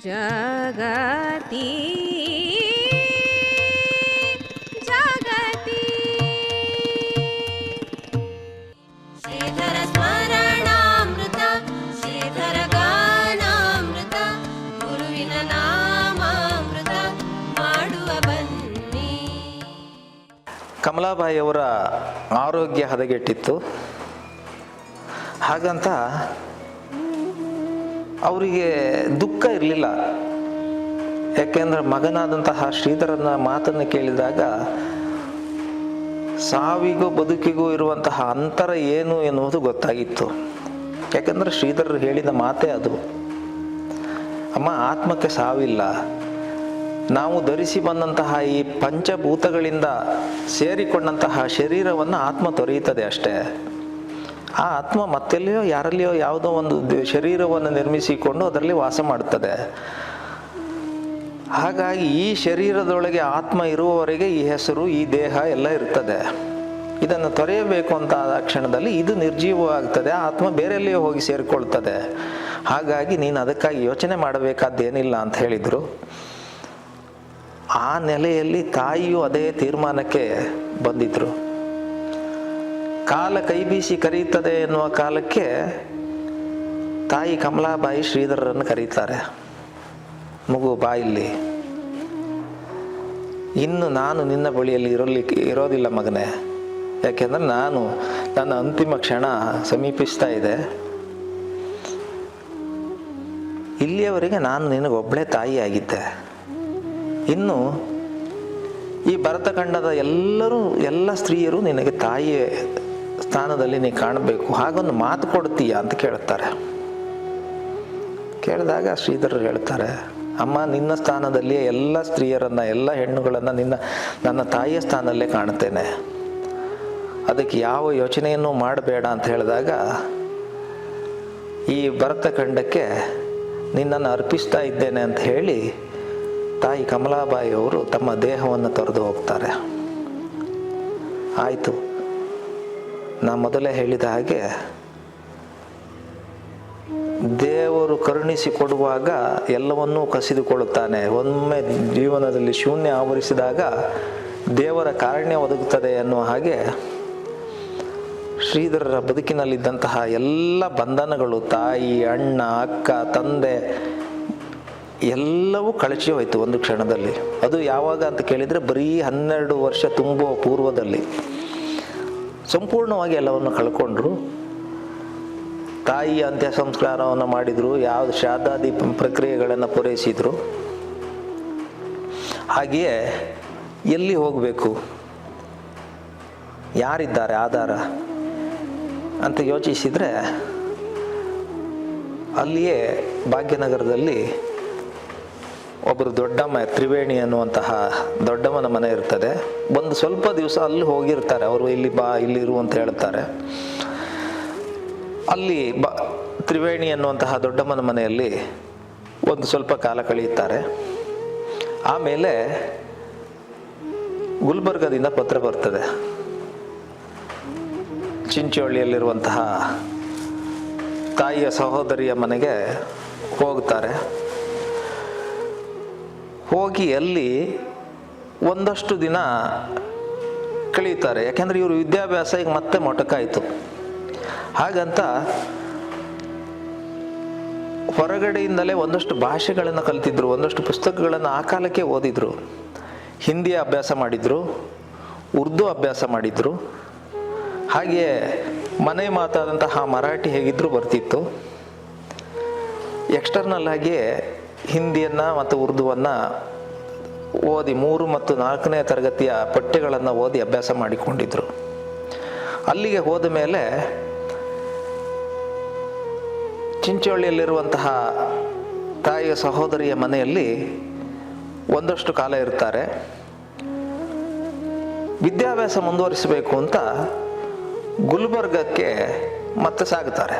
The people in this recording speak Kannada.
ಜಗತಿ ಜಗತಿ ಶ್ರೀಧರ ಸ್ಮರಣಾಮೃತ ಶ್ರೀಧರ ಗಾನಾಮೃತ ಗುರುವಿನ ನಾಮಾಮೃತ ಮಾಡುವ ಬನ್ನಿ. ಕಮಲಾಬಾಯಿಯವರ ಆರೋಗ್ಯ ಹದಗೆಟ್ಟಿತ್ತು. ಹಾಗಂತ ಅವರಿಗೆ ದುಃಖ ಇರಲಿಲ್ಲ. ಯಾಕೆಂದರೆ ಮಗನಾದಂತಹ ಶ್ರೀಧರನ ಮಾತನ್ನು ಕೇಳಿದಾಗ ಸಾವಿಗೂ ಬದುಕಿಗೂ ಇರುವಂತಹ ಅಂತರ ಏನು ಎನ್ನುವುದು ಗೊತ್ತಾಗಿತ್ತು. ಯಾಕೆಂದರೆ ಶ್ರೀಧರರು ಹೇಳಿದ ಮಾತೇ ಅದು, ಅಮ್ಮ ಆತ್ಮಕ್ಕೆ ಸಾವಿಲ್ಲ, ನಾವು ಧರಿಸಿ ಬಂದಂತಹ ಈ ಪಂಚಭೂತಗಳಿಂದ ಸೇರಿಕೊಂಡಂತಹ ಶರೀರವನ್ನು ಆತ್ಮ ತೊರೆಯುತ್ತದೆ ಅಷ್ಟೇ. ಆ ಆತ್ಮ ಮತ್ತೆಲ್ಲಿಯೋ ಯಾರಲ್ಲಿಯೋ ಯಾವುದೋ ಒಂದು ಶರೀರವನ್ನು ನಿರ್ಮಿಸಿಕೊಂಡು ಅದರಲ್ಲಿ ವಾಸ ಮಾಡುತ್ತದೆ. ಹಾಗಾಗಿ ಈ ಶರೀರದೊಳಗೆ ಆತ್ಮ ಇರುವವರೆಗೆ ಈ ಹೆಸರು, ಈ ದೇಹ ಎಲ್ಲ ಇರ್ತದೆ. ಇದನ್ನು ತೊರೆಯಬೇಕು ಅಂತ ಆದ ಕ್ಷಣದಲ್ಲಿ ಇದು ನಿರ್ಜೀವವಾಗ್ತದೆ, ಆತ್ಮ ಬೇರೆಲ್ಲಿಯೋ ಹೋಗಿ ಸೇರಿಕೊಳ್ತದೆ. ಹಾಗಾಗಿ ನೀನು ಅದಕ್ಕಾಗಿ ಯೋಚನೆ ಮಾಡಬೇಕಾದ್ದೇನಿಲ್ಲ ಅಂತ ಹೇಳಿದರು. ಆ ನೆಲೆಯಲ್ಲಿ ತಾಯಿಯು ಅದೇ ತೀರ್ಮಾನಕ್ಕೆ ಬಂದಿದ್ರು. ಕಾಲ ಕೈ ಬೀಸಿ ಕರೀತದೆ ಎನ್ನುವ ಕಾಲಕ್ಕೆ ತಾಯಿ ಕಮಲಾಬಾಯಿ ಶ್ರೀಧರರನ್ನು ಕರೀತಾರೆ. ಮಗು ಬಾ ಇಲ್ಲಿ, ಇನ್ನು ನಾನು ನಿನ್ನ ಬಳಿಯಲ್ಲಿ ಇರೋದಿಲ್ಲ ಮಗನೇ. ಯಾಕೆಂದರೆ ನಾನು ನನ್ನ ಅಂತಿಮ ಕ್ಷಣ ಸಮೀಪಿಸ್ತಾ ಇದೆ. ಇಲ್ಲಿಯವರೆಗೆ ನಾನು ನಿನಗೊಬ್ಬಳೇ ತಾಯಿಯಾಗಿದ್ದೆ. ಇನ್ನು ಈ ಭರತಖಂಡದ ಎಲ್ಲ ಸ್ತ್ರೀಯರು ನಿನಗೆ ತಾಯಿಯ ಸ್ಥಾನದಲ್ಲಿ ನೀ ಕಾಣಬೇಕು, ಹಾಗೊಂದು ಮಾತು ಕೊಡ್ತೀಯ ಅಂತ ಕೇಳ್ತಾರೆ. ಕೇಳಿದಾಗ ಶ್ರೀಧರರು ಹೇಳ್ತಾರೆ, ಅಮ್ಮ ನಿನ್ನ ಸ್ಥಾನದಲ್ಲಿಯೇ ಎಲ್ಲ ಸ್ತ್ರೀಯರನ್ನು, ಎಲ್ಲ ಹೆಣ್ಣುಗಳನ್ನು ನನ್ನ ತಾಯಿಯ ಸ್ಥಾನದಲ್ಲೇ ಕಾಣುತ್ತೇನೆ, ಅದಕ್ಕೆ ಯಾವ ಯೋಚನೆಯನ್ನು ಮಾಡಬೇಡ ಅಂತ ಹೇಳಿದಾಗ ಈ ಭರತಖಂಡಕ್ಕೆ ನಿನ್ನನ್ನು ಅರ್ಪಿಸ್ತಾ ಇದ್ದೇನೆ ಅಂತ ಹೇಳಿ ತಾಯಿ ಕಮಲಾಬಾಯಿಯವರು ತಮ್ಮ ದೇಹವನ್ನು ತೊರೆದು ಹೋಗ್ತಾರೆ. ಆಯಿತು, ನಾ ಮೊದಲೇ ಹೇಳಿದ ಹಾಗೆ ದೇವರು ಕರುಣಿಸಿ ಕೊಡುವಾಗ ಎಲ್ಲವನ್ನೂ ಕಸಿದುಕೊಳ್ಳುತ್ತಾನೆ. ಒಮ್ಮೆ ಜೀವನದಲ್ಲಿ ಶೂನ್ಯ ಆವರಿಸಿದಾಗ ದೇವರ ಕಾರುಣ್ಯ ಒದಗುತ್ತದೆ ಅನ್ನುವ ಹಾಗೆ ಶ್ರೀಧರರ ಬದುಕಿನಲ್ಲಿದ್ದಂತಹ ಎಲ್ಲ ಬಂಧನಗಳು, ತಾಯಿ, ಅಣ್ಣ, ಅಕ್ಕ, ತಂದೆ ಎಲ್ಲವೂ ಕಳಚಿ ಹೋಯಿತು ಒಂದು ಕ್ಷಣದಲ್ಲಿ. ಅದು ಯಾವಾಗ ಅಂತ ಕೇಳಿದರೆ ಬರೀ 12 ವರ್ಷ ತುಂಬುವ ಪೂರ್ವದಲ್ಲಿ ಸಂಪೂರ್ಣವಾಗಿ ಎಲ್ಲವನ್ನು ಕಳ್ಕೊಂಡ್ರು. ತಾಯಿಯ ಅಂತ್ಯ ಸಂಸ್ಕಾರವನ್ನು ಮಾಡಿದರು, ಯಾವುದು ಶ್ರಾದ್ದಾದಿ ಪ್ರಕ್ರಿಯೆಗಳನ್ನು ಪೂರೈಸಿದರು. ಹಾಗೆಯೇ ಎಲ್ಲಿ ಹೋಗಬೇಕು, ಯಾರಿದ್ದಾರೆ ಆಧಾರ ಅಂತ ಯೋಚಿಸಿದರೆ ಅಲ್ಲಿಯೇ ಭಾಗ್ಯನಗರದಲ್ಲಿ ಒಬ್ಬರು ದೊಡ್ಡಮ್ಮ, ತ್ರಿವೇಣಿ ಅನ್ನುವಂತಹ ದೊಡ್ಡಮ್ಮನ ಮನೆ ಇರ್ತದೆ. ಒಂದು ಸ್ವಲ್ಪ ದಿವಸ ಅಲ್ಲಿ ಹೋಗಿರ್ತಾರೆ ಅವರು. ಇಲ್ಲಿ ಬಾ, ಇಲ್ಲಿರು ಅಂತ ಹೇಳ್ತಾರೆ. ಅಲ್ಲಿ ತ್ರಿವೇಣಿ ಅನ್ನುವಂತಹ ದೊಡ್ಡಮ್ಮನ ಮನೆಯಲ್ಲಿ ಒಂದು ಸ್ವಲ್ಪ ಕಾಲ ಕಳೆಯುತ್ತಾರೆ. ಆಮೇಲೆ ಗುಲ್ಬರ್ಗದಿಂದ ಪತ್ರ ಬರ್ತದೆ. ಚಿಂಚೋಳಿಯಲ್ಲಿರುವಂತಹ ತಾಯಿಯ ಸಹೋದರಿಯ ಮನೆಗೆ ಹೋಗ್ತಾರೆ. ಹೋಗಿ ಅಲ್ಲಿ ಒಂದಷ್ಟು ದಿನ ಕಳೀತಾರೆ. ಯಾಕೆಂದರೆ ಇವರು ವಿದ್ಯಾಭ್ಯಾಸ ಈಗ ಮತ್ತೆ ಮೊಟಕಾಯಿತು. ಹಾಗಂತ ಹೊರಗಡೆಯಿಂದಲೇ ಒಂದಷ್ಟು ಭಾಷೆಗಳನ್ನು ಕಲಿತಿದ್ರು, ಒಂದಷ್ಟು ಪುಸ್ತಕಗಳನ್ನು ಆ ಕಾಲಕ್ಕೆ ಓದಿದ್ರು. ಹಿಂದಿ ಅಭ್ಯಾಸ ಮಾಡಿದರು, ಉರ್ದು ಅಭ್ಯಾಸ ಮಾಡಿದರು. ಹಾಗೆಯೇ ಮನೆ ಮಾತಾದಂತಹ ಮರಾಠಿ ಹೇಗಿದ್ದರೂ ಬರ್ತಿತ್ತು. ಎಕ್ಸ್ಟರ್ನಲ್ ಆಗಿಯೇ ಹಿಂದಿಯನ್ನು ಮತ್ತು ಉರ್ದುವನ್ನು ಓದಿ 3 ಮತ್ತು 4ನೇ ತರಗತಿಯ ಪಠ್ಯಗಳನ್ನು ಓದಿ ಅಭ್ಯಾಸ ಮಾಡಿಕೊಂಡಿದ್ರು. ಅಲ್ಲಿಗೆ ಹೋದ ಮೇಲೆ ಚಿಂಚೋಳಿಯಲ್ಲಿರುವಂತಹ ತಾಯಿಯ ಸಹೋದರಿಯ ಮನೆಯಲ್ಲಿ ಒಂದಷ್ಟು ಕಾಲ ಇರ್ತಾರೆ. ವಿದ್ಯಾಭ್ಯಾಸ ಮುಂದುವರಿಸಬೇಕು ಅಂತ ಗುಲ್ಬರ್ಗಕ್ಕೆ ಮತ್ತೆ ಸಾಗುತ್ತಾರೆ.